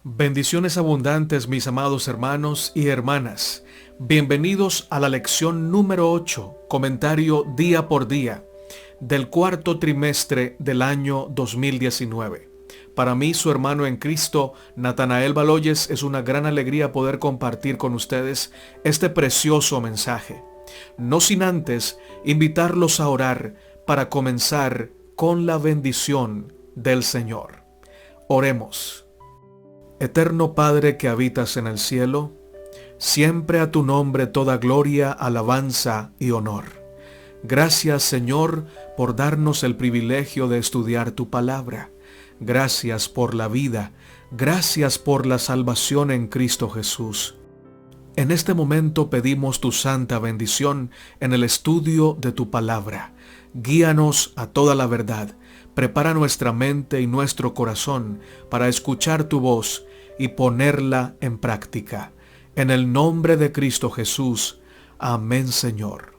Bendiciones abundantes, mis amados hermanos y hermanas. Bienvenidos a la lección número 8, comentario día por día, del cuarto trimestre del año 2019. Para mí, su hermano en Cristo, Natanael Baloyes, es una gran alegría poder compartir con ustedes este precioso mensaje. No sin antes invitarlos a orar para comenzar con la bendición del Señor. Oremos. Eterno Padre que habitas en el cielo, siempre a tu nombre toda gloria, alabanza y honor. Gracias, Señor, por darnos el privilegio de estudiar tu palabra. Gracias por la vida, gracias por la salvación en Cristo Jesús. En este momento pedimos tu santa bendición en el estudio de tu palabra. Guíanos a toda la verdad. Prepara nuestra mente y nuestro corazón para escuchar tu voz y ponerla en práctica. En el nombre de Cristo Jesús. Amén, Señor.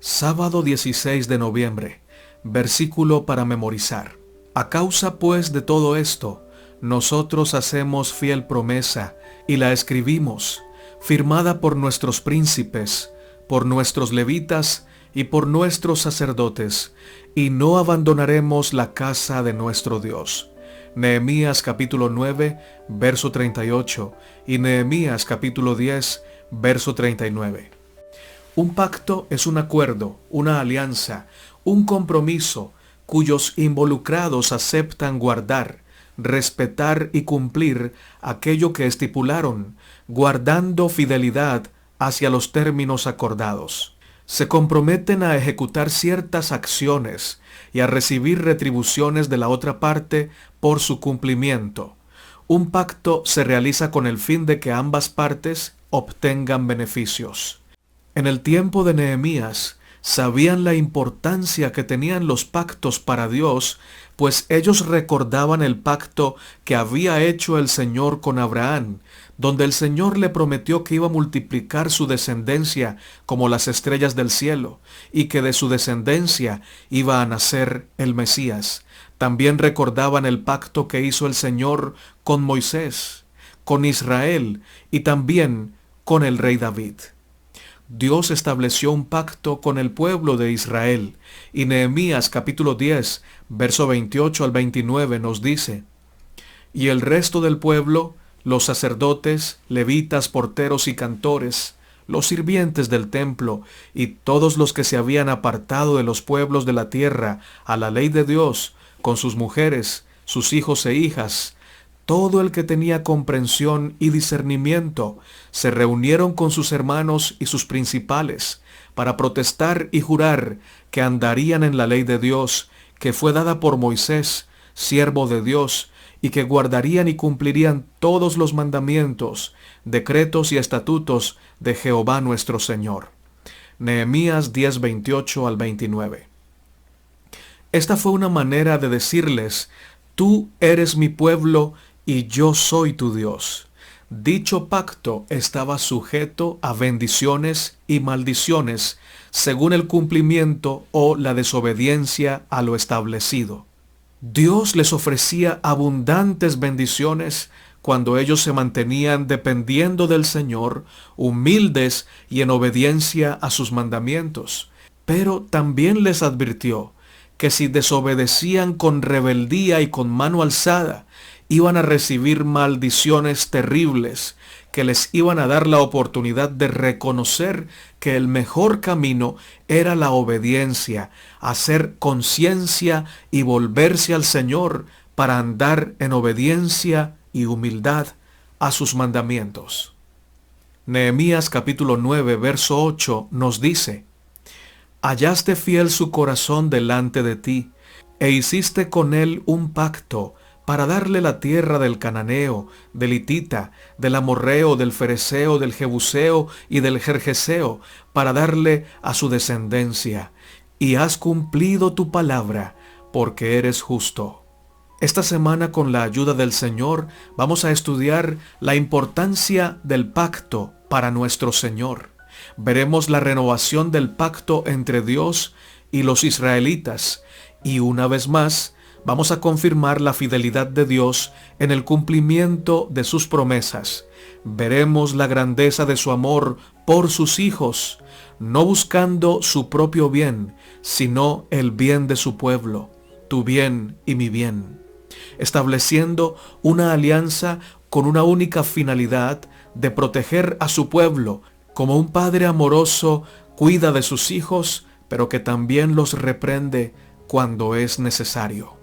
Sábado 16 de noviembre. Versículo para memorizar. A causa pues de todo esto, nosotros hacemos fiel promesa y la escribimos, firmada por nuestros príncipes, por nuestros levitas y por nuestros sacerdotes, y no abandonaremos la casa de nuestro Dios. Nehemías capítulo 9, verso 38 y Nehemías capítulo 10, verso 39. Un pacto es un acuerdo, una alianza, un compromiso cuyos involucrados aceptan guardar, respetar y cumplir aquello que estipularon, guardando fidelidad hacia los términos acordados. Se comprometen a ejecutar ciertas acciones y a recibir retribuciones de la otra parte por su cumplimiento. Un pacto se realiza con el fin de que ambas partes obtengan beneficios. En el tiempo de Nehemías, sabían la importancia que tenían los pactos para Dios, pues ellos recordaban el pacto que había hecho el Señor con Abraham, donde el Señor le prometió que iba a multiplicar su descendencia como las estrellas del cielo, y que de su descendencia iba a nacer el Mesías. También recordaban el pacto que hizo el Señor con Moisés, con Israel y también con el rey David. Dios estableció un pacto con el pueblo de Israel, y Nehemías capítulo 10, verso 28 al 29 nos dice: Y el resto del pueblo, los sacerdotes, levitas, porteros y cantores, los sirvientes del templo, y todos los que se habían apartado de los pueblos de la tierra a la ley de Dios, con sus mujeres, sus hijos e hijas, todo el que tenía comprensión y discernimiento, se reunieron con sus hermanos y sus principales para protestar y jurar que andarían en la ley de Dios, que fue dada por Moisés, siervo de Dios, y que guardarían y cumplirían todos los mandamientos, decretos y estatutos de Jehová nuestro Señor. Nehemías 10, 28 al 29. Esta fue una manera de decirles: tú eres mi pueblo y yo soy tu Dios. Dicho pacto estaba sujeto a bendiciones y maldiciones según el cumplimiento o la desobediencia a lo establecido. Dios les ofrecía abundantes bendiciones cuando ellos se mantenían dependiendo del Señor, humildes y en obediencia a sus mandamientos. Pero también les advirtió que si desobedecían con rebeldía y con mano alzada, iban a recibir maldiciones terribles que les iban a dar la oportunidad de reconocer que el mejor camino era la obediencia, hacer conciencia y volverse al Señor para andar en obediencia y humildad a sus mandamientos. Nehemías capítulo 9, verso 8 nos dice: hallaste fiel su corazón delante de ti, e hiciste con él un pacto para darle la tierra del cananeo, del hitita, del amorreo, del fereceo, del jebuseo y del gergeseo, para darle a su descendencia. Y has cumplido tu palabra, porque eres justo. Esta semana, con la ayuda del Señor, vamos a estudiar la importancia del pacto para nuestro Señor. Veremos la renovación del pacto entre Dios y los israelitas, y una vez más Vamos a confirmar la fidelidad de Dios en el cumplimiento de sus promesas. Veremos la grandeza de su amor por sus hijos, no buscando su propio bien, sino el bien de su pueblo, tu bien y mi bien, estableciendo una alianza con una única finalidad de proteger a su pueblo, como un padre amoroso cuida de sus hijos, pero que también los reprende cuando es necesario.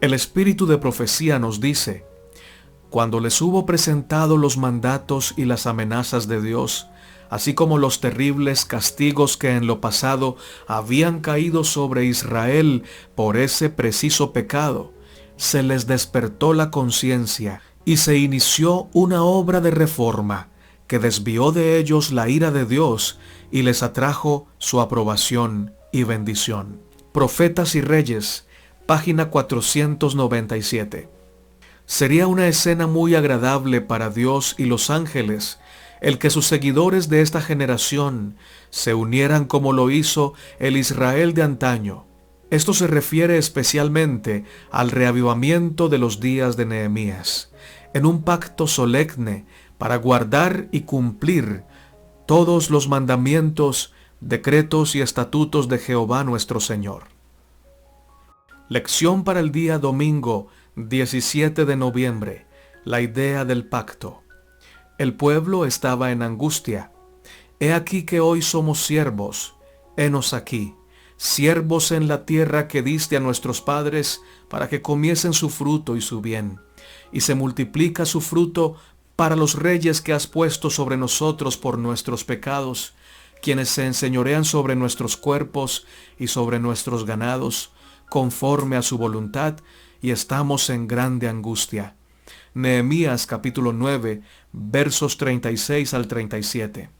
El espíritu de profecía nos dice: cuando les hubo presentado los mandatos y las amenazas de Dios, así como los terribles castigos que en lo pasado habían caído sobre Israel por ese preciso pecado, se les despertó la conciencia y se inició una obra de reforma que desvió de ellos la ira de Dios y les atrajo su aprobación y bendición. Profetas y Reyes, página 497. Sería una escena muy agradable para Dios y los ángeles el que sus seguidores de esta generación se unieran como lo hizo el Israel de antaño. Esto se refiere especialmente al reavivamiento de los días de Nehemías, en un pacto solemne para guardar y cumplir todos los mandamientos, decretos y estatutos de Jehová nuestro Señor. Lección para el día domingo 17 de noviembre. La idea del pacto. El pueblo estaba en angustia. He aquí que hoy somos siervos. Henos aquí, siervos en la tierra que diste a nuestros padres para que comiesen su fruto y su bien. Y se multiplica su fruto para los reyes que has puesto sobre nosotros por nuestros pecados, quienes se enseñorean sobre nuestros cuerpos y sobre nuestros ganados, conforme a su voluntad, y estamos en grande angustia. Nehemías capítulo 9, versos 36 al 37.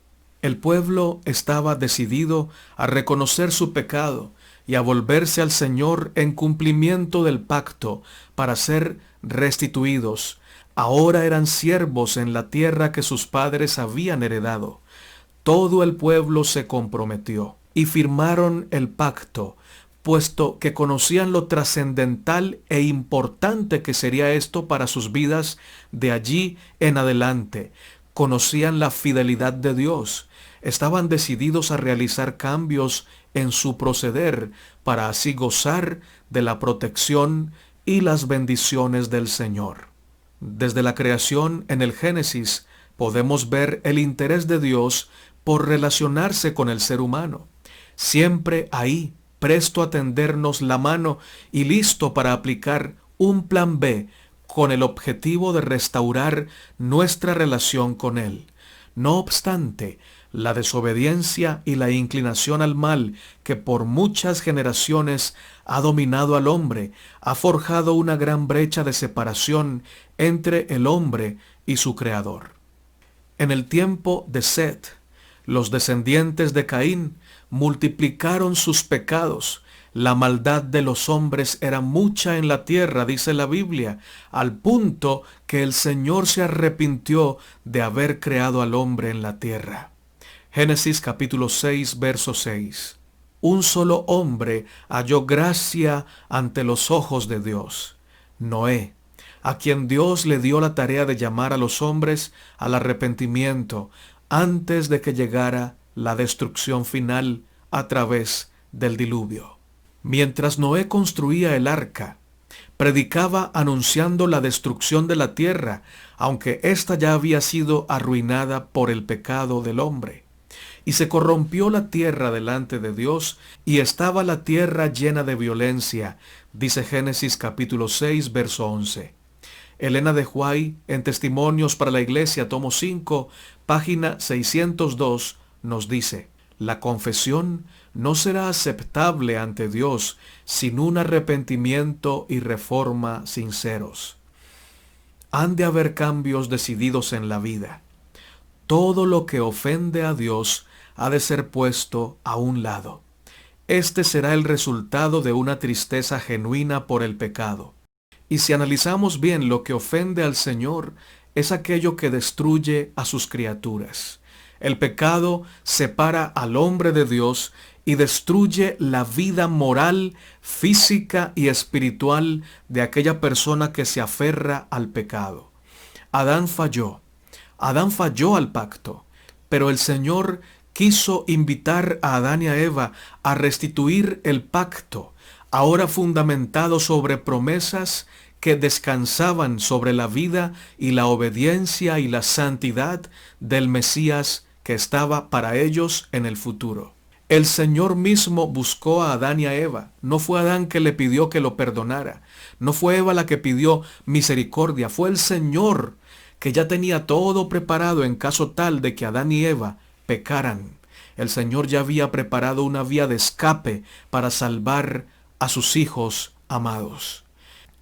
El pueblo estaba decidido a reconocer su pecado y a volverse al Señor en cumplimiento del pacto para ser restituidos. Ahora eran siervos en la tierra que sus padres habían heredado. Todo el pueblo se comprometió y firmaron el pacto, puesto que conocían lo trascendental e importante que sería esto para sus vidas de allí en adelante. Conocían la fidelidad de Dios. Estaban decididos a realizar cambios en su proceder para así gozar de la protección y las bendiciones del Señor. Desde la creación en el Génesis podemos ver el interés de Dios por relacionarse con el ser humano. Siempre ahí, presto a tendernos la mano y listo para aplicar un plan B con el objetivo de restaurar nuestra relación con Él. No obstante, la desobediencia y la inclinación al mal que por muchas generaciones ha dominado al hombre, ha forjado una gran brecha de separación entre el hombre y su Creador. En el tiempo de Set, los descendientes de Caín multiplicaron sus pecados. La maldad de los hombres era mucha en la tierra, dice la Biblia, al punto que el Señor se arrepintió de haber creado al hombre en la tierra. Génesis capítulo 6, verso 6. Un solo hombre halló gracia ante los ojos de Dios, Noé, a quien Dios le dio la tarea de llamar a los hombres al arrepentimiento antes de que llegara la destrucción final a través del diluvio. Mientras Noé construía el arca, predicaba anunciando la destrucción de la tierra, aunque ésta ya había sido arruinada por el pecado del hombre. Y se corrompió la tierra delante de Dios, y estaba la tierra llena de violencia, dice Génesis capítulo 6, verso 11. Elena de White, en Testimonios para la Iglesia, tomo 5, página 602, nos dice: la confesión no será aceptable ante Dios sin un arrepentimiento y reforma sinceros. Han de haber cambios decididos en la vida. Todo lo que ofende a Dios ha de ser puesto a un lado. Este será el resultado de una tristeza genuina por el pecado. Y si analizamos bien, lo que ofende al Señor es aquello que destruye a sus criaturas. El pecado separa al hombre de Dios y destruye la vida moral, física y espiritual de aquella persona que se aferra al pecado. Adán falló al pacto, pero el Señor quiso invitar a Adán y a Eva a restituir el pacto, ahora fundamentado sobre promesas que descansaban sobre la vida y la obediencia y la santidad del Mesías que estaba para ellos en el futuro. El Señor mismo buscó a Adán y a Eva. No fue Adán que le pidió que lo perdonara. No fue Eva la que pidió misericordia. Fue el Señor que ya tenía todo preparado en caso tal de que Adán y Eva pecaran. El Señor ya había preparado una vía de escape para salvar a sus hijos amados.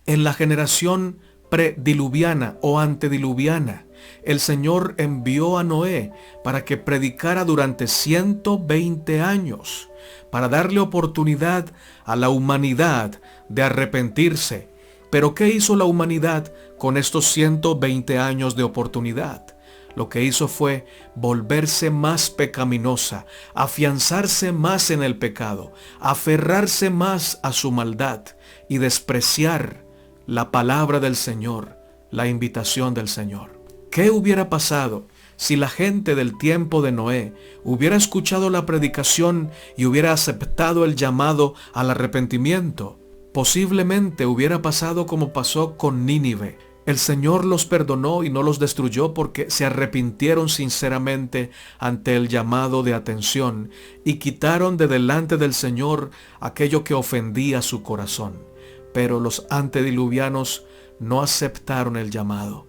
En la generación prediluviana o antediluviana, el Señor envió a Noé para que predicara durante 120 años, para darle oportunidad a la humanidad de arrepentirse. Pero ¿qué hizo la humanidad con estos 120 años de oportunidad? Lo que hizo fue volverse más pecaminosa, afianzarse más en el pecado, aferrarse más a su maldad y despreciar la palabra del Señor, la invitación del Señor. ¿Qué hubiera pasado si la gente del tiempo de Noé hubiera escuchado la predicación y hubiera aceptado el llamado al arrepentimiento? Posiblemente hubiera pasado como pasó con Nínive. El Señor los perdonó y no los destruyó porque se arrepintieron sinceramente ante el llamado de atención y quitaron de delante del Señor aquello que ofendía su corazón. Pero los antediluvianos no aceptaron el llamado.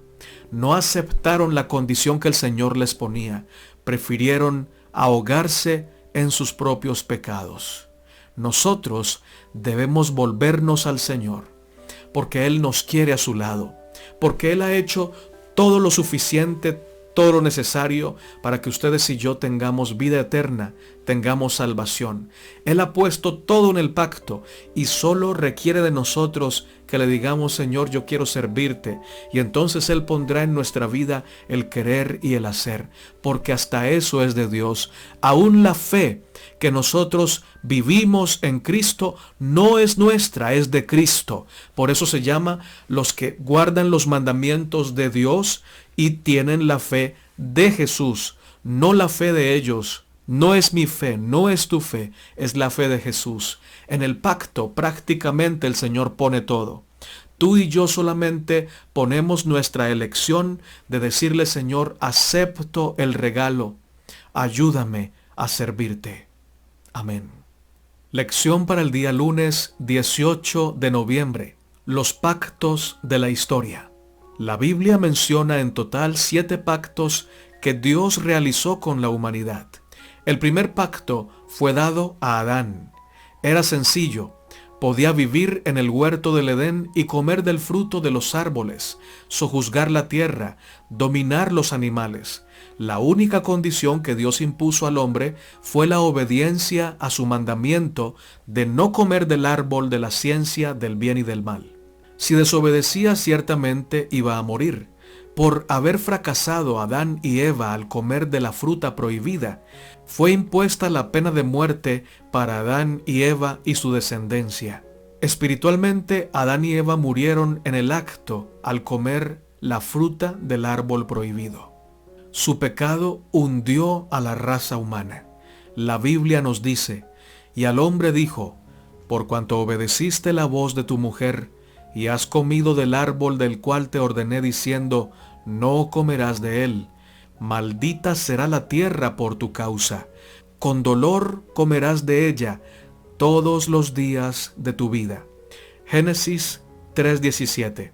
No aceptaron la condición que el Señor les ponía. Prefirieron ahogarse en sus propios pecados. Nosotros debemos volvernos al Señor, porque Él nos quiere a su lado, porque Él ha hecho todo lo suficiente, todo lo necesario para que ustedes y yo tengamos vida eterna, tengamos salvación. Él ha puesto todo en el pacto y solo requiere de nosotros que le digamos: Señor, yo quiero servirte. Y entonces Él pondrá en nuestra vida el querer y el hacer, porque hasta eso es de Dios. Aún la fe que nosotros vivimos en Cristo no es nuestra, es de Cristo. Por eso se llama los que guardan los mandamientos de Dios y tienen la fe de Jesús, no la fe de ellos. No es mi fe, no es tu fe, es la fe de Jesús. En el pacto prácticamente el Señor pone todo. Tú y yo solamente ponemos nuestra elección de decirle: Señor, acepto el regalo, ayúdame a servirte. Amén. Lección para el día lunes 18 de noviembre. Los pactos de la historia. La Biblia menciona en total 7 pactos que Dios realizó con la humanidad. El primer pacto fue dado a Adán. Era sencillo. Podía vivir en el huerto del Edén y comer del fruto de los árboles, sojuzgar la tierra, dominar los animales. La única condición que Dios impuso al hombre fue la obediencia a su mandamiento de no comer del árbol de la ciencia del bien y del mal. Si desobedecía, ciertamente iba a morir. Por haber fracasado Adán y Eva al comer de la fruta prohibida, fue impuesta la pena de muerte para Adán y Eva y su descendencia. Espiritualmente, Adán y Eva murieron en el acto al comer la fruta del árbol prohibido. Su pecado hundió a la raza humana. La Biblia nos dice: y al hombre dijo: por cuanto obedeciste la voz de tu mujer, y has comido del árbol del cual te ordené diciendo: no comerás de él, maldita será la tierra por tu causa, con dolor comerás de ella todos los días de tu vida. Génesis 3:17.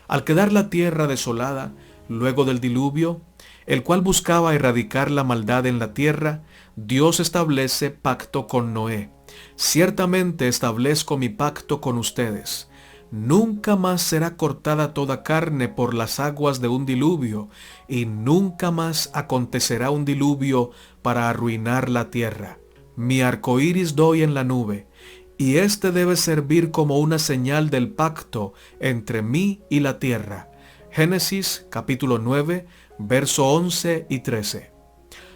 Al quedar la tierra desolada, luego del diluvio, el cual buscaba erradicar la maldad en la tierra, Dios establece pacto con Noé. Ciertamente establezco mi pacto con ustedes. Nunca más será cortada toda carne por las aguas de un diluvio, y nunca más acontecerá un diluvio para arruinar la tierra. Mi arco iris doy en la nube, y este debe servir como una señal del pacto entre mí y la tierra. Génesis capítulo 9, verso 11 y 13.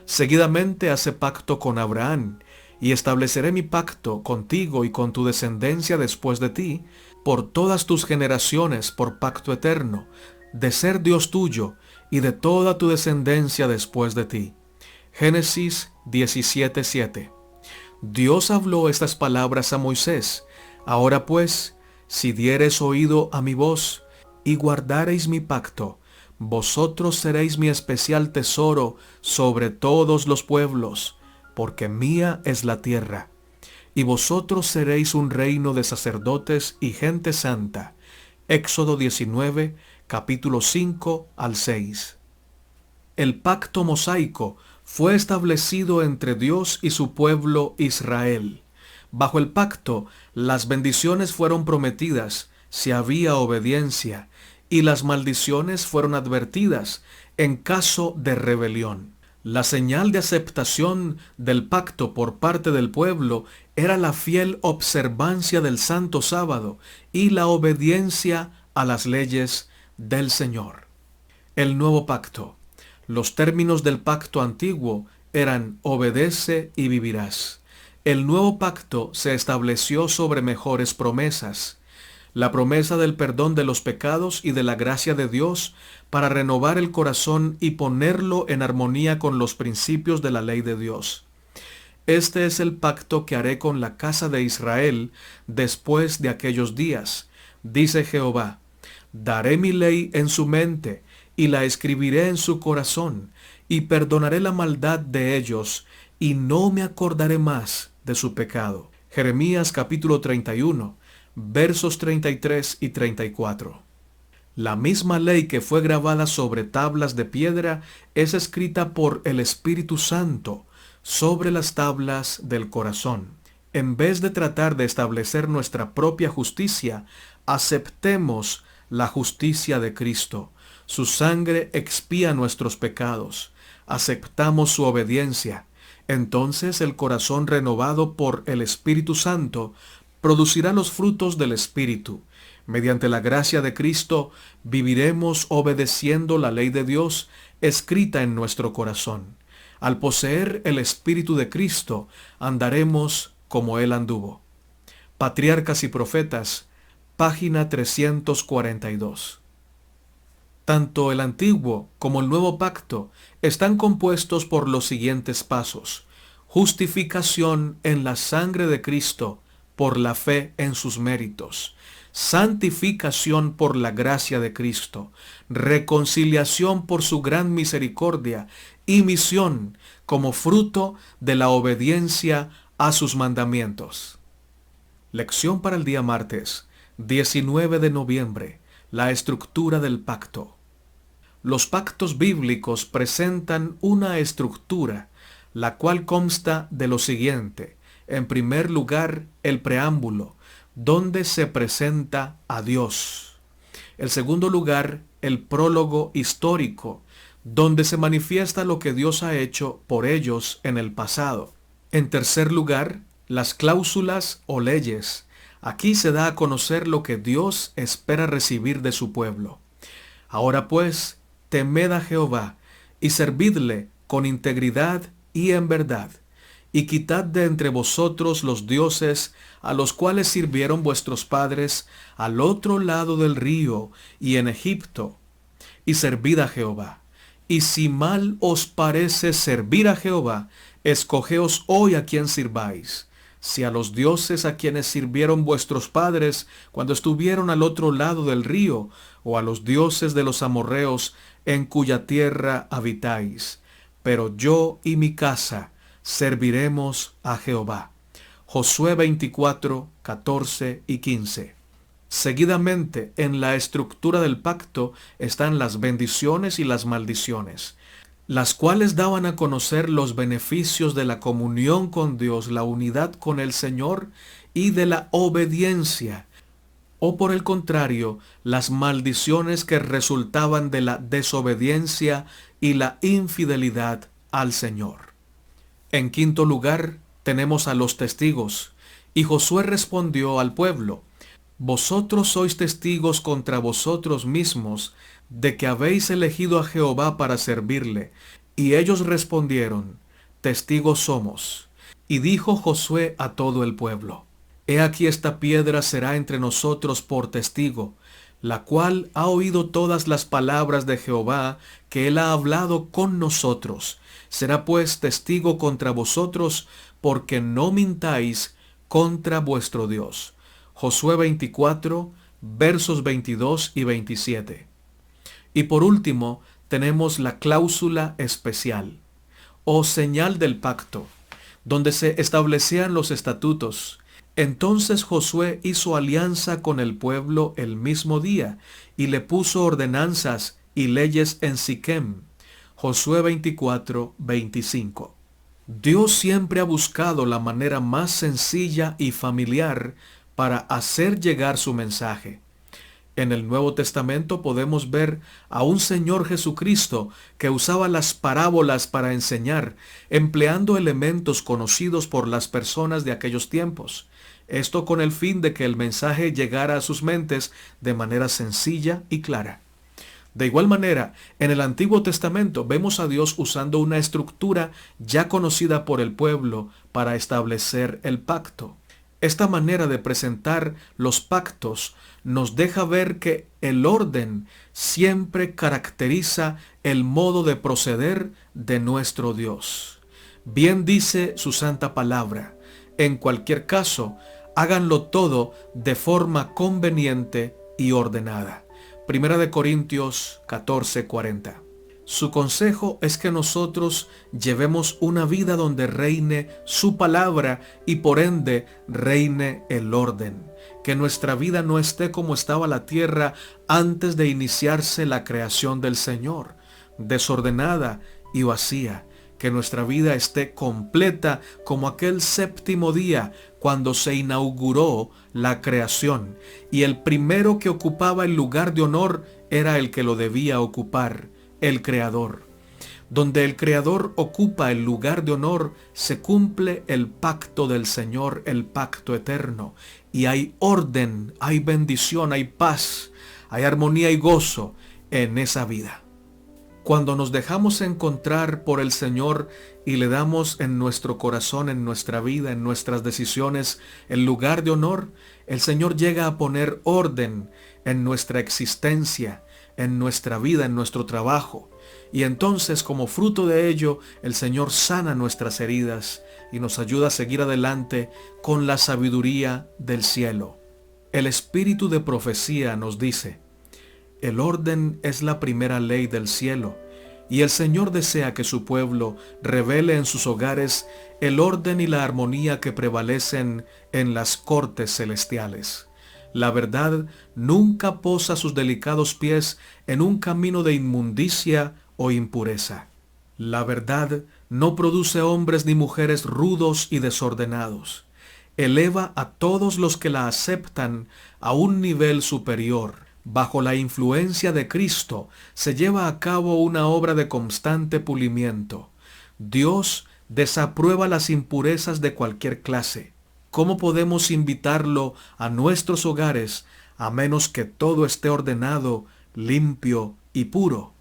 Seguidamente hace pacto con Abraham, y estableceré mi pacto contigo y con tu descendencia después de ti, por todas tus generaciones, por pacto eterno, de ser Dios tuyo y de toda tu descendencia después de ti. Génesis 17:7. Dios habló estas palabras a Moisés. Ahora pues, si diereis oído a mi voz y guardareis mi pacto, vosotros seréis mi especial tesoro sobre todos los pueblos, porque mía es la tierra. Y vosotros seréis un reino de sacerdotes y gente santa. Éxodo 19, capítulo 5 al 6. El pacto mosaico fue establecido entre Dios y su pueblo Israel. Bajo el pacto, las bendiciones fueron prometidas si había obediencia, y las maldiciones fueron advertidas en caso de rebelión. La señal de aceptación del pacto por parte del pueblo era la fiel observancia del santo sábado y la obediencia a las leyes del Señor. El nuevo pacto. Los términos del pacto antiguo eran obedece y vivirás. El nuevo pacto se estableció sobre mejores promesas. La promesa del perdón de los pecados y de la gracia de Dios para renovar el corazón y ponerlo en armonía con los principios de la ley de Dios. Este es el pacto que haré con la casa de Israel después de aquellos días, dice Jehová. Daré mi ley en su mente y la escribiré en su corazón, y perdonaré la maldad de ellos, y no me acordaré más de su pecado. Jeremías capítulo 31, versos 33 y 34. La misma ley que fue grabada sobre tablas de piedra es escrita por el Espíritu Santo sobre las tablas del corazón. En vez de tratar de establecer nuestra propia justicia, aceptemos la justicia de Cristo. Su sangre expía nuestros pecados. Aceptamos su obediencia. Entonces el corazón renovado por el Espíritu Santo producirá los frutos del Espíritu. Mediante la gracia de Cristo viviremos obedeciendo la ley de Dios escrita en nuestro corazón. Al poseer el Espíritu de Cristo, andaremos como Él anduvo. Patriarcas y Profetas, página 342. Tanto el antiguo como el nuevo pacto están compuestos por los siguientes pasos: justificación en la sangre de Cristo por la fe en sus méritos, santificación por la gracia de Cristo, reconciliación por su gran misericordia y misión como fruto de la obediencia a sus mandamientos. Lección para el día martes, 19 de noviembre. La estructura del pacto. Los pactos bíblicos presentan una estructura, la cual consta de lo siguiente. En primer lugar, el preámbulo, donde se presenta a Dios. En segundo lugar, el prólogo histórico, donde se manifiesta lo que Dios ha hecho por ellos en el pasado. En tercer lugar, las cláusulas o leyes. Aquí se da a conocer lo que Dios espera recibir de su pueblo. Ahora pues, temed a Jehová, y servidle con integridad y en verdad, y quitad de entre vosotros los dioses a los cuales sirvieron vuestros padres al otro lado del río y en Egipto, y servid a Jehová. Y si mal os parece servir a Jehová, escogeos hoy a quien sirváis, si a los dioses a quienes sirvieron vuestros padres cuando estuvieron al otro lado del río, o a los dioses de los amorreos en cuya tierra habitáis. Pero yo y mi casa serviremos a Jehová. Josué 24, 14 y 15. Seguidamente, en la estructura del pacto están las bendiciones y las maldiciones, las cuales daban a conocer los beneficios de la comunión con Dios, la unidad con el Señor y de la obediencia, o por el contrario, las maldiciones que resultaban de la desobediencia y la infidelidad al Señor. En quinto lugar, tenemos a los testigos, y Josué respondió al pueblo: vosotros sois testigos contra vosotros mismos de que habéis elegido a Jehová para servirle. Y ellos respondieron: testigos somos. Y dijo Josué a todo el pueblo: He aquí esta piedra será entre nosotros por testigo, la cual ha oído todas las palabras de Jehová que él ha hablado con nosotros. Será pues testigo contra vosotros, porque no mintáis contra vuestro Dios. Josué 24, versos 22 y 27. Y por último, tenemos la cláusula especial, o señal del pacto, donde se establecían los estatutos. Entonces Josué hizo alianza con el pueblo el mismo día, y le puso ordenanzas y leyes en Siquem. Josué 24, 25. Dios siempre ha buscado la manera más sencilla y familiar para hacer llegar su mensaje. En el Nuevo Testamento podemos ver a un Señor Jesucristo que usaba las parábolas para enseñar, empleando elementos conocidos por las personas de aquellos tiempos. Esto con el fin de que el mensaje llegara a sus mentes de manera sencilla y clara. De igual manera, en el Antiguo Testamento vemos a Dios usando una estructura ya conocida por el pueblo para establecer el pacto. Esta manera de presentar los pactos nos deja ver que el orden siempre caracteriza el modo de proceder de nuestro Dios. Bien dice su santa palabra: en cualquier caso, háganlo todo de forma conveniente y ordenada. Primera de Corintios 14:40. Su consejo es que nosotros llevemos una vida donde reine su palabra y por ende reine el orden. Que nuestra vida no esté como estaba la tierra antes de iniciarse la creación del Señor, desordenada y vacía. Que nuestra vida esté completa como aquel séptimo día cuando se inauguró la creación, y el primero que ocupaba el lugar de honor era el que lo debía ocupar, el Creador. Donde el Creador ocupa el lugar de honor, se cumple el pacto del Señor, el pacto eterno, y hay orden, hay bendición, hay paz, hay armonía y gozo en esa vida. Cuando nos dejamos encontrar por el Señor y le damos en nuestro corazón, en nuestra vida, en nuestras decisiones, el lugar de honor, el Señor llega a poner orden en nuestra existencia, en nuestra vida, en nuestro trabajo. Y entonces, como fruto de ello, el Señor sana nuestras heridas y nos ayuda a seguir adelante con la sabiduría del cielo. El espíritu de profecía nos dice: el orden es la primera ley del cielo, y el Señor desea que su pueblo revele en sus hogares el orden y la armonía que prevalecen en las cortes celestiales. La verdad nunca posa sus delicados pies en un camino de inmundicia o impureza. La verdad no produce hombres ni mujeres rudos y desordenados. Eleva a todos los que la aceptan a un nivel superior. Bajo la influencia de Cristo se lleva a cabo una obra de constante pulimiento. Dios desaprueba las impurezas de cualquier clase. ¿Cómo podemos invitarlo a nuestros hogares a menos que todo esté ordenado, limpio y puro?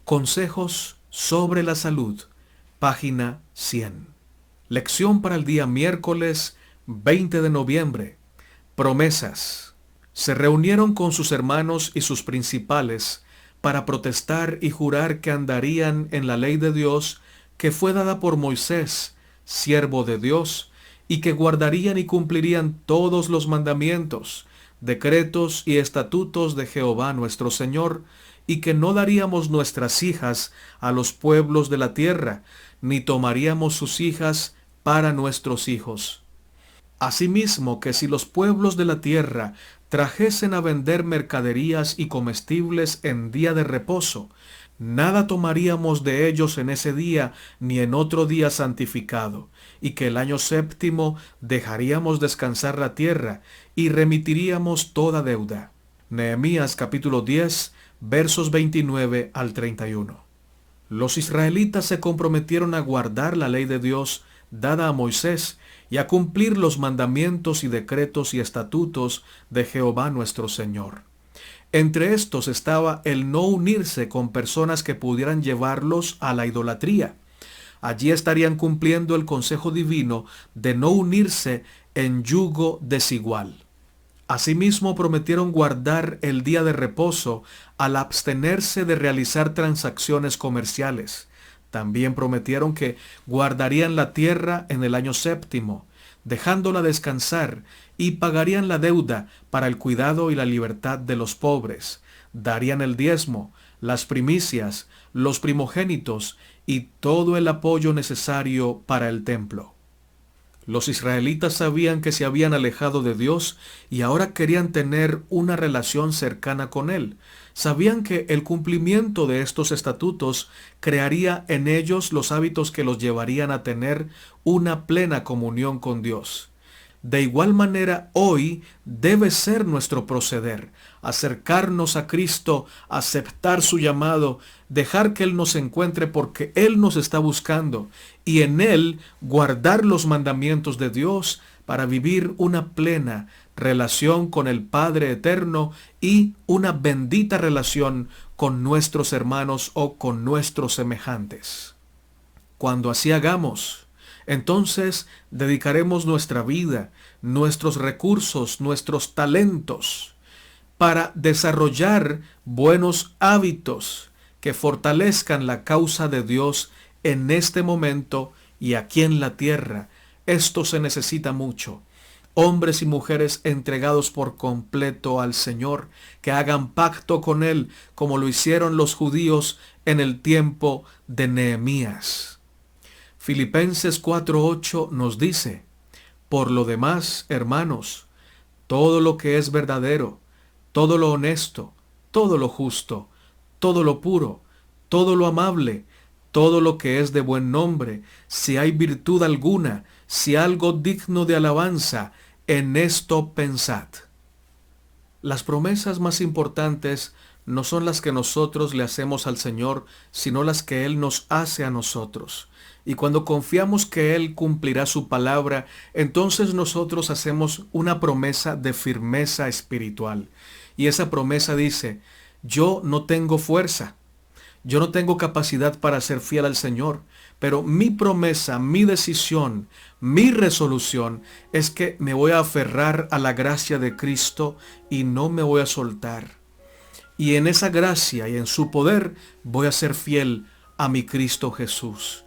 Consejos sobre la salud, página 100. Lección para el día miércoles 20 de noviembre. Promesas. Se reunieron con sus hermanos y sus principales para protestar y jurar que andarían en la ley de Dios que fue dada por Moisés, siervo de Dios, y que guardarían y cumplirían todos los mandamientos, decretos y estatutos de Jehová nuestro Señor, y que no daríamos nuestras hijas a los pueblos de la tierra, ni tomaríamos sus hijas para nuestros hijos. Asimismo, que si los pueblos de la tierra trajesen a vender mercaderías y comestibles en día de reposo, nada tomaríamos de ellos en ese día ni en otro día santificado, y que el año séptimo dejaríamos descansar la tierra y remitiríamos toda deuda. Nehemías capítulo 10, versos 29 al 31. Los israelitas se comprometieron a guardar la ley de Dios dada a Moisés y a cumplir los mandamientos y decretos y estatutos de Jehová nuestro Señor. Entre estos estaba el no unirse con personas que pudieran llevarlos a la idolatría. Allí estarían cumpliendo el consejo divino de no unirse en yugo desigual. Asimismo, prometieron guardar el día de reposo al abstenerse de realizar transacciones comerciales. También prometieron que guardarían la tierra en el año séptimo, dejándola descansar, y pagarían la deuda para el cuidado y la libertad de los pobres. Darían el diezmo, las primicias, los primogénitos y todo el apoyo necesario para el templo. Los israelitas sabían que se habían alejado de Dios y ahora querían tener una relación cercana con Él. Sabían que el cumplimiento de estos estatutos crearía en ellos los hábitos que los llevarían a tener una plena comunión con Dios. De igual manera, hoy debe ser nuestro proceder: acercarnos a Cristo, aceptar su llamado, dejar que Él nos encuentre porque Él nos está buscando, y en Él guardar los mandamientos de Dios para vivir una plena relación con el Padre Eterno y una bendita relación con nuestros hermanos o con nuestros semejantes. Cuando así hagamos, entonces dedicaremos nuestra vida, nuestros recursos, nuestros talentos para desarrollar buenos hábitos que fortalezcan la causa de Dios en este momento y aquí en la tierra. Esto se necesita mucho. Hombres y mujeres entregados por completo al Señor, que hagan pacto con Él como lo hicieron los judíos en el tiempo de Nehemías. Filipenses 4:8 nos dice: por lo demás, hermanos, todo lo que es verdadero, todo lo honesto, todo lo justo, todo lo puro, todo lo amable, todo lo que es de buen nombre, si hay virtud alguna, si algo digno de alabanza, en esto pensad. Las promesas más importantes no son las que nosotros le hacemos al Señor, sino las que Él nos hace a nosotros. Y cuando confiamos que Él cumplirá su palabra, entonces nosotros hacemos una promesa de firmeza espiritual. Y esa promesa dice: yo no tengo fuerza, yo no tengo capacidad para ser fiel al Señor, pero mi promesa, mi decisión, mi resolución es que me voy a aferrar a la gracia de Cristo y no me voy a soltar. Y en esa gracia y en su poder voy a ser fiel a mi Cristo Jesús.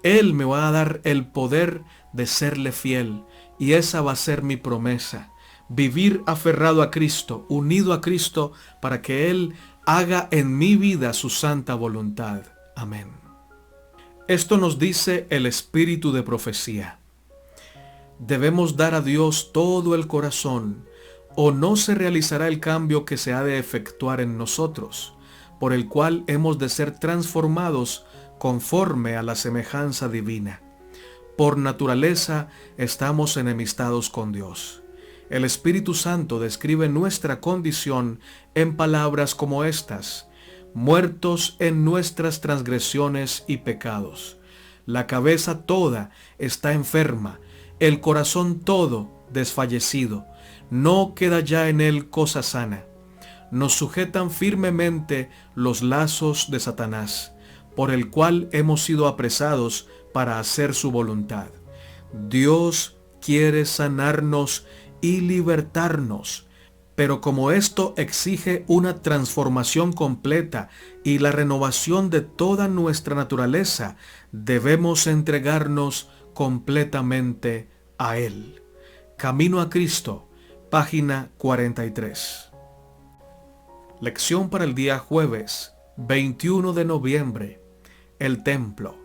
Él me va a dar el poder de serle fiel, y esa va a ser mi promesa: vivir aferrado a Cristo, unido a Cristo, para que Él haga en mi vida su santa voluntad. Amén. Esto nos dice el espíritu de profecía. Debemos dar a Dios todo el corazón, o no se realizará el cambio que se ha de efectuar en nosotros, por el cual hemos de ser transformados conforme a la semejanza divina. Por naturaleza estamos enemistados con Dios. El Espíritu Santo describe nuestra condición en palabras como estas: muertos en nuestras transgresiones y pecados. La cabeza toda está enferma, el corazón todo desfallecido. No queda ya en él cosa sana. Nos sujetan firmemente los lazos de Satanás, por el cual hemos sido apresados para hacer su voluntad. Dios quiere sanarnos y libertarnos, pero como esto exige una transformación completa y la renovación de toda nuestra naturaleza, debemos entregarnos completamente a Él. Camino a Cristo, página 43. Lección para el día jueves, 21 de noviembre. El templo.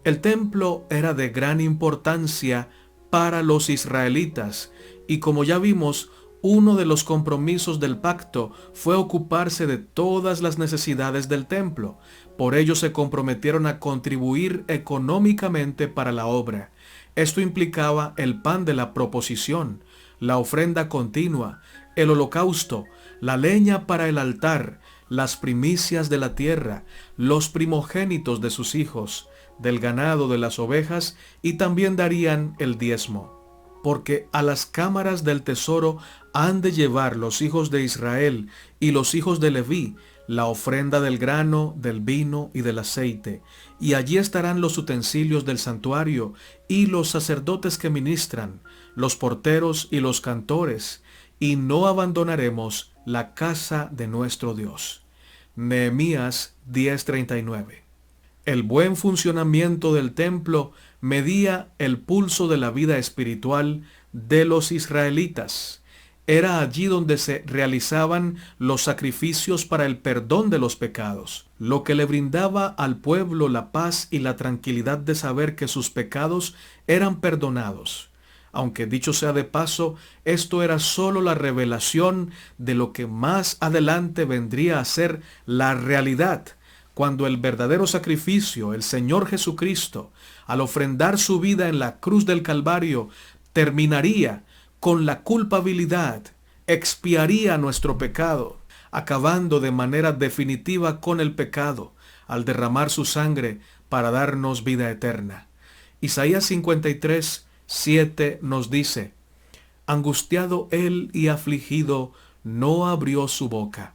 El templo era de gran importancia para los israelitas, y como ya vimos, uno de los compromisos del pacto fue ocuparse de todas las necesidades del templo. Por ello se comprometieron a contribuir económicamente para la obra. Esto implicaba el pan de la proposición, la ofrenda continua, el holocausto, la leña para el altar, las primicias de la tierra, los primogénitos de sus hijos, del ganado, de las ovejas, y también darían el diezmo. porque a las cámaras del tesoro han de llevar los hijos de Israel y los hijos de Leví la ofrenda del grano, del vino y del aceite, y allí estarán los utensilios del santuario y los sacerdotes que ministran, los porteros y los cantores, y no abandonaremos la casa de nuestro Dios. Nehemías 10:39. El buen funcionamiento del templo medía el pulso de la vida espiritual de los israelitas. Era allí donde se realizaban los sacrificios para el perdón de los pecados, lo que le brindaba al pueblo la paz y la tranquilidad de saber que sus pecados eran perdonados. Aunque dicho sea de paso, esto era sólo la revelación de lo que más adelante vendría a ser la realidad, cuando el verdadero sacrificio, el Señor Jesucristo, al ofrendar su vida en la cruz del Calvario, terminaría con la culpabilidad, expiaría nuestro pecado, acabando de manera definitiva con el pecado, al derramar su sangre para darnos vida eterna. Isaías 53:7 nos dice: angustiado él y afligido, no abrió su boca.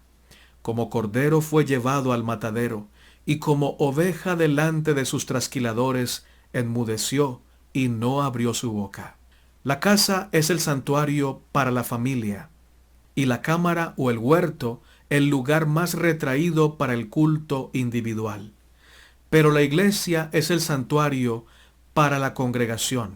Como cordero fue llevado al matadero, y como oveja delante de sus trasquiladores, enmudeció y no abrió su boca. La casa es el santuario para la familia, y la cámara o el huerto el lugar más retraído para el culto individual. Pero la iglesia es el santuario para la congregación.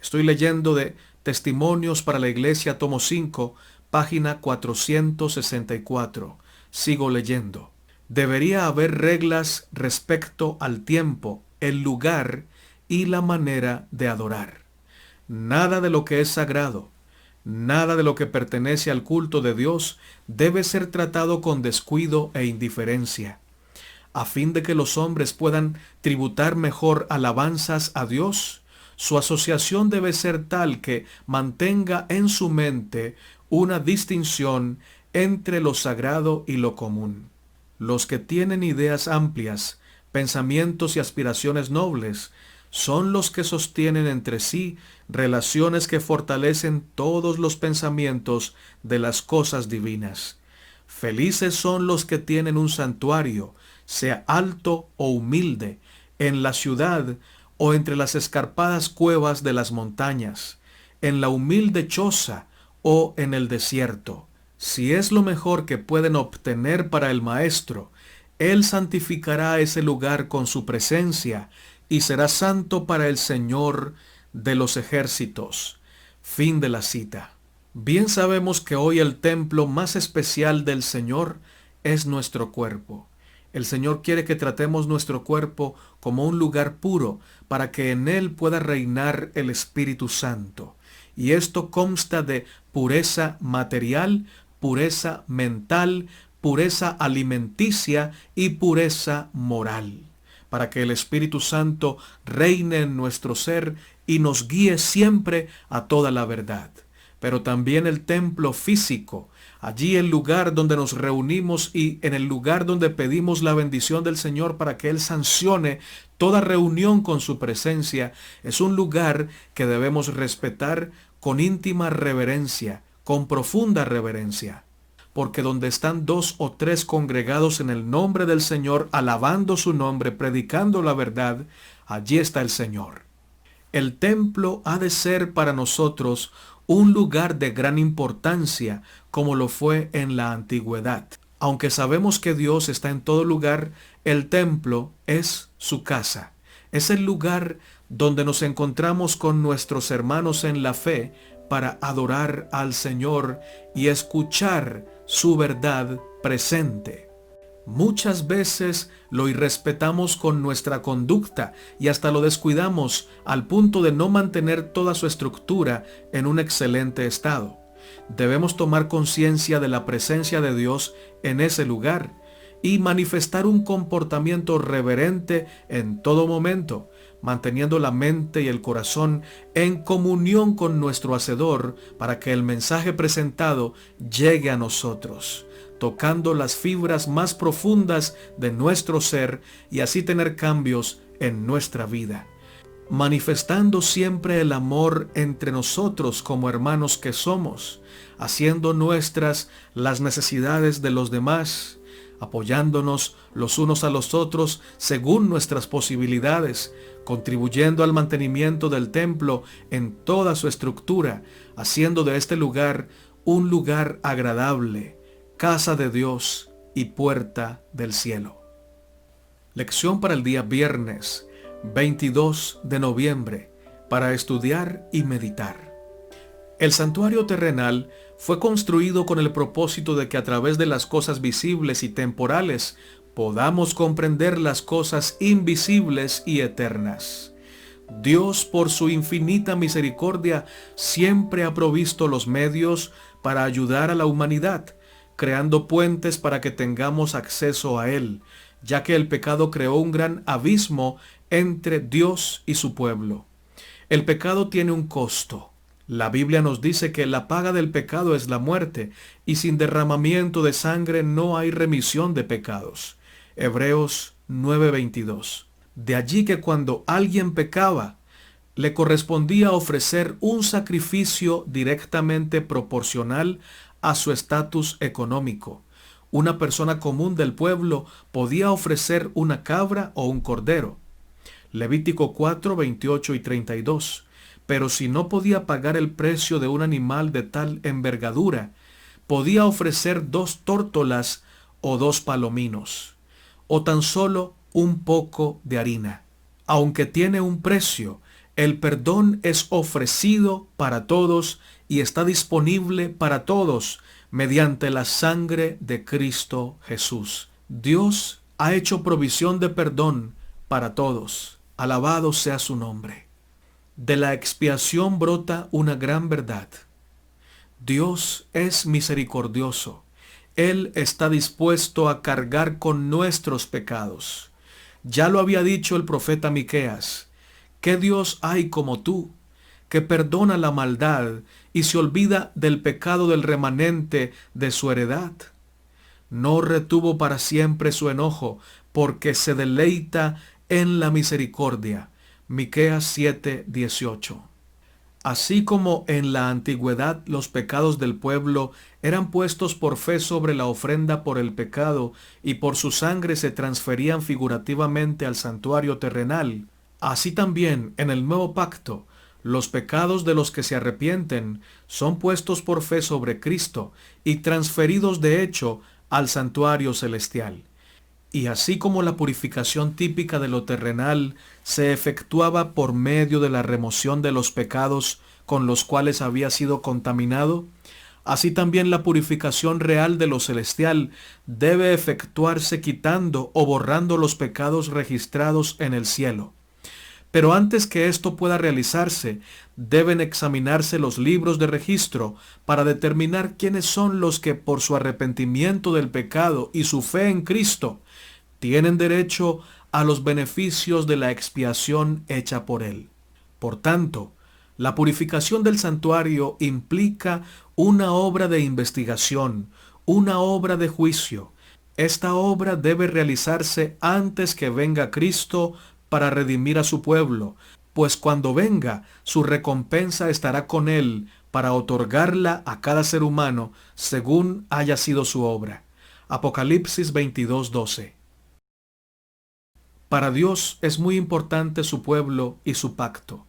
Estoy leyendo de Testimonios para la Iglesia, tomo 5, página 464. Sigo leyendo. Debería haber reglas respecto al tiempo, el lugar y la manera de adorar. Nada de lo que es sagrado, nada de lo que pertenece al culto de Dios debe ser tratado con descuido e indiferencia. A fin de que los hombres puedan tributar mejor alabanzas a Dios, su asociación debe ser tal que mantenga en su mente una distinción entre lo sagrado y lo común. Los que tienen ideas amplias, pensamientos y aspiraciones nobles, son los que sostienen entre sí relaciones que fortalecen todos los pensamientos de las cosas divinas. Felices son los que tienen un santuario, sea alto o humilde, en la ciudad o entre las escarpadas cuevas de las montañas, en la humilde choza o en el desierto. Si es lo mejor que pueden obtener para el Maestro, Él santificará ese lugar con su presencia y será santo para el Señor de los ejércitos. Fin de la cita. Bien sabemos que hoy el templo más especial del Señor es nuestro cuerpo. El Señor quiere que tratemos nuestro cuerpo como un lugar puro para que en él pueda reinar el Espíritu Santo. Y esto consta de pureza material, pureza mental, pureza alimenticia y pureza moral, para que el Espíritu Santo reine en nuestro ser y nos guíe siempre a toda la verdad. Pero también el templo físico, allí el lugar donde nos reunimos y en el lugar donde pedimos la bendición del Señor para que Él sancione toda reunión con su presencia, es un lugar que debemos respetar con íntima reverencia, con profunda reverencia. Porque donde están 2 o 3 congregados en el nombre del Señor, alabando su nombre, predicando la verdad, allí está el Señor. El templo ha de ser para nosotros un lugar de gran importancia, como lo fue en la antigüedad. Aunque sabemos que Dios está en todo lugar, el templo es su casa. Es el lugar donde nos encontramos con nuestros hermanos en la fe para adorar al Señor y escuchar su verdad presente. Muchas veces lo irrespetamos con nuestra conducta y hasta lo descuidamos al punto de no mantener toda su estructura en un excelente estado. Debemos tomar conciencia de la presencia de Dios en ese lugar y manifestar un comportamiento reverente en todo momento, manteniendo la mente y el corazón en comunión con nuestro Hacedor para que el mensaje presentado llegue a nosotros, tocando las fibras más profundas de nuestro ser y así tener cambios en nuestra vida. manifestando siempre el amor entre nosotros como hermanos que somos, haciendo nuestras las necesidades de los demás, apoyándonos los unos a los otros según nuestras posibilidades, contribuyendo al mantenimiento del templo en toda su estructura, haciendo de este lugar un lugar agradable, casa de Dios y puerta del cielo. Lección para el día viernes 22 de noviembre, para estudiar y meditar. El santuario terrenal fue construido con el propósito de que a través de las cosas visibles y temporales podamos comprender las cosas invisibles y eternas. Dios, por su infinita misericordia, siempre ha provisto los medios para ayudar a la humanidad, creando puentes para que tengamos acceso a Él, ya que el pecado creó un gran abismo entre Dios y su pueblo. El pecado tiene un costo. La Biblia nos dice que la paga del pecado es la muerte, y sin derramamiento de sangre no hay remisión de pecados. Hebreos 9:22. De allí que cuando alguien pecaba, le correspondía ofrecer un sacrificio directamente proporcional a su estatus económico. Una persona común del pueblo podía ofrecer una cabra o un cordero. Levítico 4:28 y 32. Pero si no podía pagar el precio de un animal de tal envergadura, podía ofrecer 2 tórtolas o 2 palominos, o tan solo un poco de harina. Aunque tiene un precio, el perdón es ofrecido para todos y está disponible para todos mediante la sangre de Cristo Jesús. Dios ha hecho provisión de perdón para todos. Alabado sea su nombre. De la expiación brota una gran verdad. Dios es misericordioso. Él está dispuesto a cargar con nuestros pecados. Ya lo había dicho el profeta Miqueas: ¿qué Dios hay como tú, que perdona la maldad y se olvida del pecado del remanente de su heredad? No retuvo para siempre su enojo, porque se deleita en la misericordia. Miqueas 7:18. Así como en la antigüedad los pecados del pueblo eran puestos por fe sobre la ofrenda por el pecado y por su sangre se transferían figurativamente al santuario terrenal, así también en el nuevo pacto los pecados de los que se arrepienten son puestos por fe sobre Cristo y transferidos de hecho al santuario celestial. Y así como la purificación típica de lo terrenal se efectuaba por medio de la remoción de los pecados con los cuales había sido contaminado, así también la purificación real de lo celestial debe efectuarse quitando o borrando los pecados registrados en el cielo. Pero antes que esto pueda realizarse, deben examinarse los libros de registro para determinar quiénes son los que por su arrepentimiento del pecado y su fe en Cristo tienen derecho a los beneficios de la expiación hecha por Él. Por tanto, la purificación del santuario implica una obra de investigación, una obra de juicio. Esta obra debe realizarse antes que venga Cristo para redimir a su pueblo, pues cuando venga, su recompensa estará con Él para otorgarla a cada ser humano según haya sido su obra. Apocalipsis 22:12. Para Dios es muy importante su pueblo y su pacto.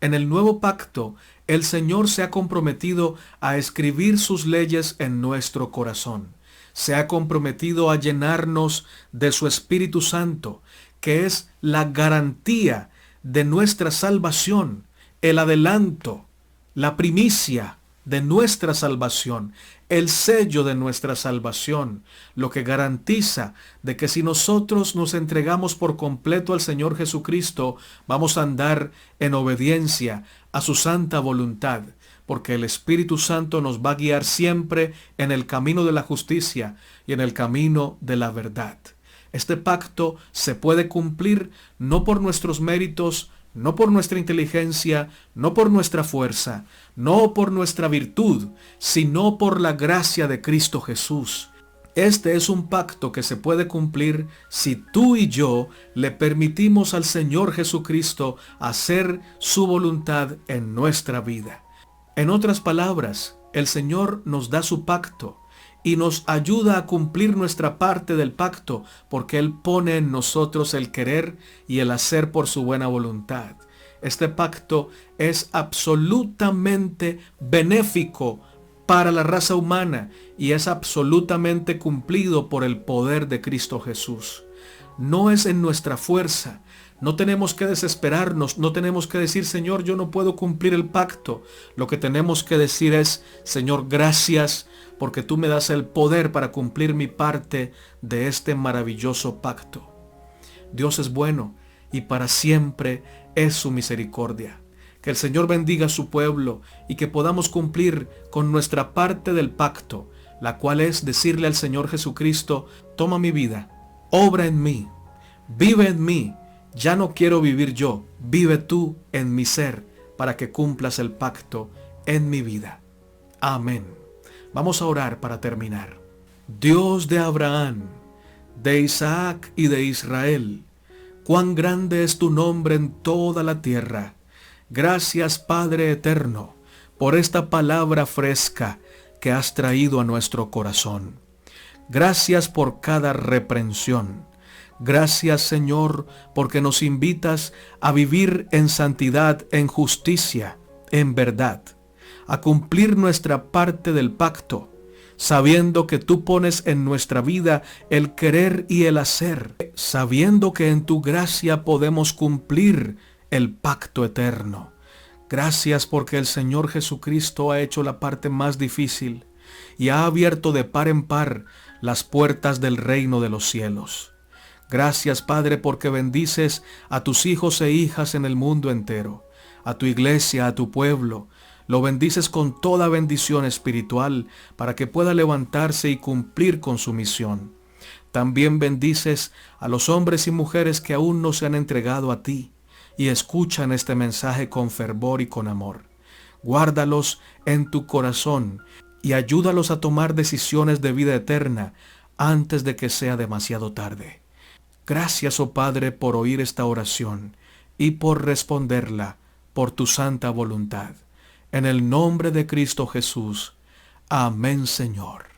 En el nuevo pacto, el Señor se ha comprometido a escribir sus leyes en nuestro corazón. Se ha comprometido a llenarnos de su Espíritu Santo, que es la garantía de nuestra salvación, el adelanto, la primicia de nuestra salvación, el sello de nuestra salvación, lo que garantiza de que si nosotros nos entregamos por completo al Señor Jesucristo, vamos a andar en obediencia a su santa voluntad, porque el Espíritu Santo nos va a guiar siempre en el camino de la justicia y en el camino de la verdad. Este pacto se puede cumplir no por nuestros méritos, no por nuestra inteligencia, no por nuestra fuerza, no por nuestra virtud, sino por la gracia de Cristo Jesús. Este es un pacto que se puede cumplir si tú y yo le permitimos al Señor Jesucristo hacer su voluntad en nuestra vida. En otras palabras, el Señor nos da su pacto y nos ayuda a cumplir nuestra parte del pacto porque Él pone en nosotros el querer y el hacer por su buena voluntad. Este pacto es absolutamente benéfico para la raza humana y es absolutamente cumplido por el poder de Cristo Jesús. No es en nuestra fuerza. No tenemos que desesperarnos, no tenemos que decir, Señor, yo no puedo cumplir el pacto. Lo que tenemos que decir es, Señor, gracias porque tú me das el poder para cumplir mi parte de este maravilloso pacto. Dios es bueno y para siempre es su misericordia. Que el Señor bendiga a su pueblo y que podamos cumplir con nuestra parte del pacto, la cual es decirle al Señor Jesucristo, toma mi vida, obra en mí, vive en mí, ya no quiero vivir yo, vive tú en mi ser para que cumplas el pacto en mi vida. Amén. Vamos a orar para terminar. Dios de Abraham, de Isaac y de Israel, cuán grande es tu nombre en toda la tierra. Gracias, Padre eterno, por esta palabra fresca que has traído a nuestro corazón. Gracias por cada reprensión. Gracias, Señor, porque nos invitas a vivir en santidad, en justicia, en verdad, a cumplir nuestra parte del pacto, sabiendo que tú pones en nuestra vida el querer y el hacer, sabiendo que en tu gracia podemos cumplir el pacto eterno. Gracias porque el Señor Jesucristo ha hecho la parte más difícil y ha abierto de par en par las puertas del reino de los cielos. Gracias, Padre, porque bendices a tus hijos e hijas en el mundo entero, a tu iglesia, a tu pueblo. Lo bendices con toda bendición espiritual para que pueda levantarse y cumplir con su misión. También bendices a los hombres y mujeres que aún no se han entregado a ti y escuchan este mensaje con fervor y con amor. Guárdalos en tu corazón y ayúdalos a tomar decisiones de vida eterna antes de que sea demasiado tarde. Gracias, oh Padre, por oír esta oración y por responderla por tu santa voluntad. En el nombre de Cristo Jesús. Amén, Señor.